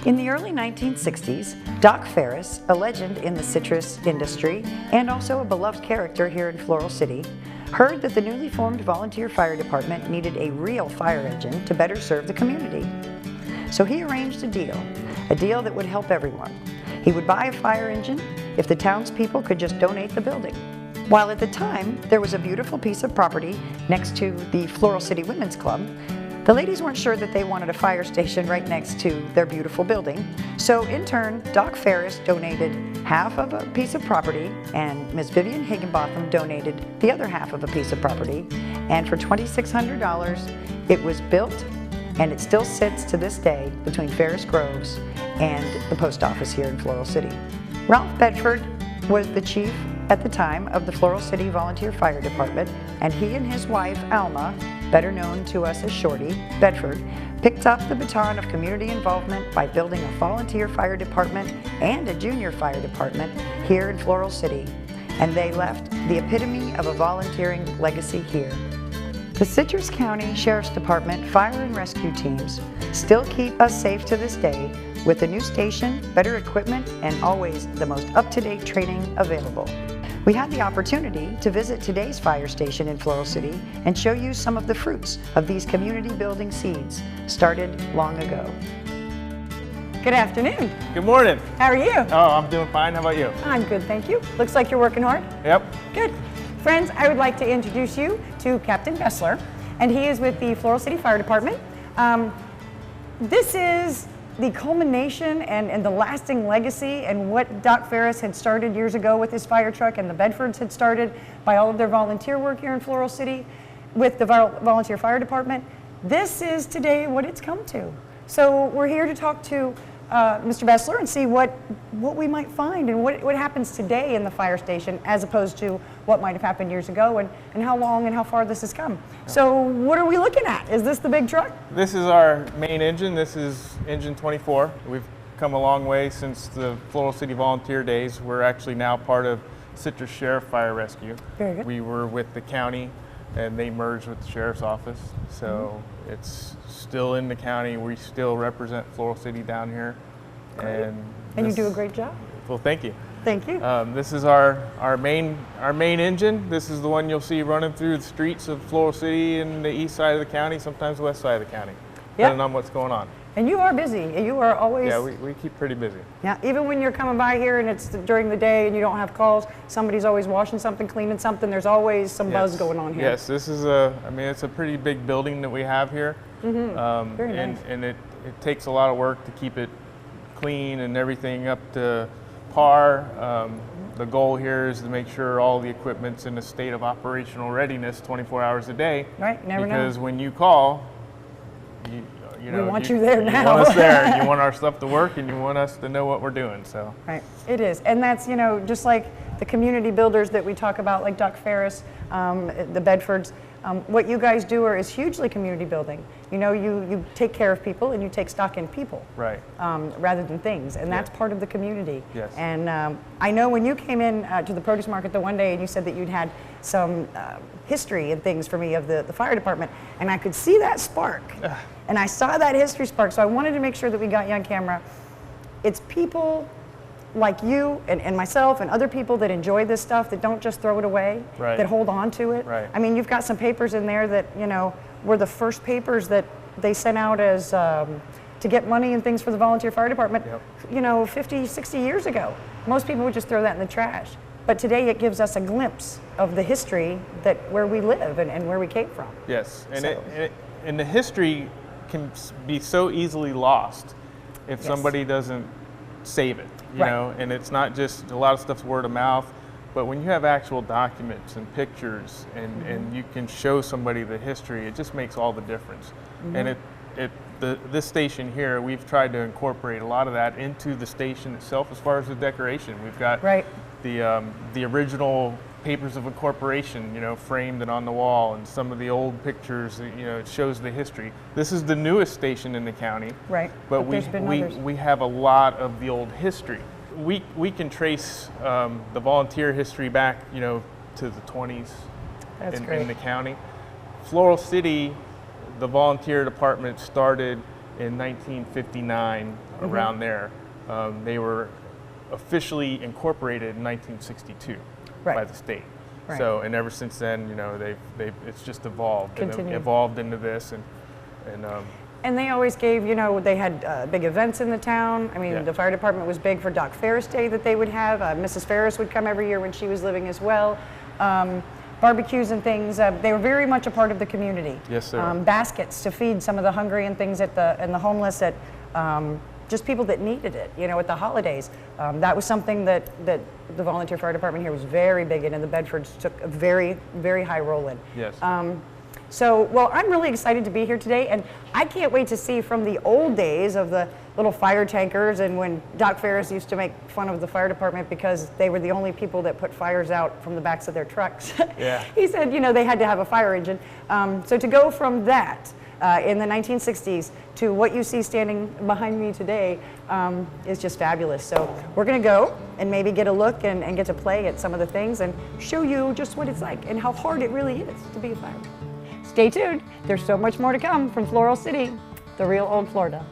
In the early 1960s, Doc Ferris, a legend in the citrus industry and also a beloved character here in Floral City, heard that the newly formed volunteer fire department needed a real fire engine to better serve the community. So he arranged a deal that would help everyone. He would buy a fire engine if the townspeople could just donate the building. While at the time, there was a beautiful piece of property next to the Floral City Women's Club, the ladies weren't sure that they wanted a fire station right next to their beautiful building. So in turn, Doc Ferris donated half of a piece of property and Ms. Vivian Higginbotham donated the other half of a piece of property. And for $2,600, it was built, and it still sits to this day between Ferris Groves and the post office here in Floral City. Ralph Bedford was the chief at the time of the Floral City Volunteer Fire Department, and he and his wife, Alma, better known to us as Shorty Bedford, picked up the baton of community involvement by building a volunteer fire department and a junior fire department here in Floral City, and they left the epitome of a volunteering legacy here. The Citrus County Sheriff's Department fire and rescue teams still keep us safe to this day with a new station, better equipment, and always the most up-to-date training available. We had the opportunity to visit today's fire station in Floral City and show you some of the fruits of these community building seeds started long ago. Good afternoon. Good morning. How are you? Oh, I'm doing fine. How about you? I'm good, thank you. Looks like you're working hard. Yep. Good. Friends, I would like to introduce you to Captain Bessler, and he is with the Floral City Fire Department. This is the culmination and the lasting legacy and what Doc Ferris had started years ago with his fire truck and the Bedfords had started by all of their volunteer work here in Floral City with the volunteer fire department. This is today what it's come to. So we're here to talk to Mr. Bessler and see what we might find and what happens today in the fire station as opposed to what might have happened years ago and how long and how far this has come. So what are we looking at? Is this the big truck? This is our main engine. This is engine 24. We've come a long way since the Floral City volunteer days. We're actually now part of Citrus Sheriff Fire Rescue. Very good. We were with the county and they merged with the Sheriff's Office. So it's still in the county. We still represent Floral City down here. Great. And you do a great job. Well, thank you. Thank you. This is our main engine. This is the one you'll see running through the streets of Floral City and the east side of the county, sometimes the west side of the county, depending on what's going on. And you are busy. You are always... Yeah, we keep pretty busy. Yeah, even when you're coming by here and it's during the day and you don't have calls, somebody's always washing something, cleaning something. There's always some buzz going on here. Yes, this is it's a pretty big building that we have here. Mm-hmm. Very nice. And it takes a lot of work to keep it clean and everything up to par. The goal here is to make sure all the equipment's in a state of operational readiness 24 hours a day. Right, never know. Because when you call, we want you there now. You want us there, and you want our stuff to work, and you want us to know what we're doing. So. Right, it is, and that's just like the community builders that we talk about, like Doc Ferris, the Bedfords. What you guys do is hugely community building. You take care of people and you take stock in people, right? Rather than things, and that's part of the community. Yes. And I know when you came in to the produce market the one day, and you said that you'd had some history and things for me of the fire department, and I could see that spark, and I saw that history spark. So I wanted to make sure that we got you on camera. It's people like you and myself and other people that enjoy this stuff, that don't just throw it away, that hold on to it. Right. I mean, you've got some papers in there that, were the first papers that they sent out as to get money and things for the volunteer fire department, 50, 60 years ago. Most people would just throw that in the trash. But today it gives us a glimpse of the history where we live and where we came from. Yes, and the history can be so easily lost if somebody doesn't save it. You know, and it's not just, a lot of stuff's word of mouth, but when you have actual documents and pictures and you can show somebody the history, it just makes all the difference. And this station here, we've tried to incorporate a lot of that into the station itself as far as the decoration. We've got the original papers of incorporation, framed and on the wall, and some of the old pictures, it shows the history. This is the newest station in the county, but we have a lot of the old history. We can trace the volunteer history back, to the 20s in the county. Floral City, the volunteer department started in 1959 around there. They were officially incorporated in 1962 by the state. Right. So, and ever since then, you know, it's just evolved and evolved into this, and they always gave, you know, they had big events in the town. I mean, the fire department was big for Doc Ferris Day that they would have. Mrs. Ferris would come every year when she was living as well. Barbecues and things. They were very much a part of the community. Yes, sir. Baskets to feed some of the hungry and things and the homeless at just people that needed it, you know, at the holidays. That was something that the volunteer fire department here was very big in, and the Bedfords took a very, very high role in. Yes. So, well, I'm really excited to be here today, and I can't wait to see from the old days of the little fire tankers, and when Doc Ferris used to make fun of the fire department because they were the only people that put fires out from the backs of their trucks. Yeah. He said, you know, they had to have a fire engine. So to go from that in the 1960s to what you see standing behind me today is just fabulous. So we're going to go and maybe get a look and get to play at some of the things and show you just what it's like and how hard it really is to be a fireman. Stay tuned. There's so much more to come from Floral City, the real old Florida.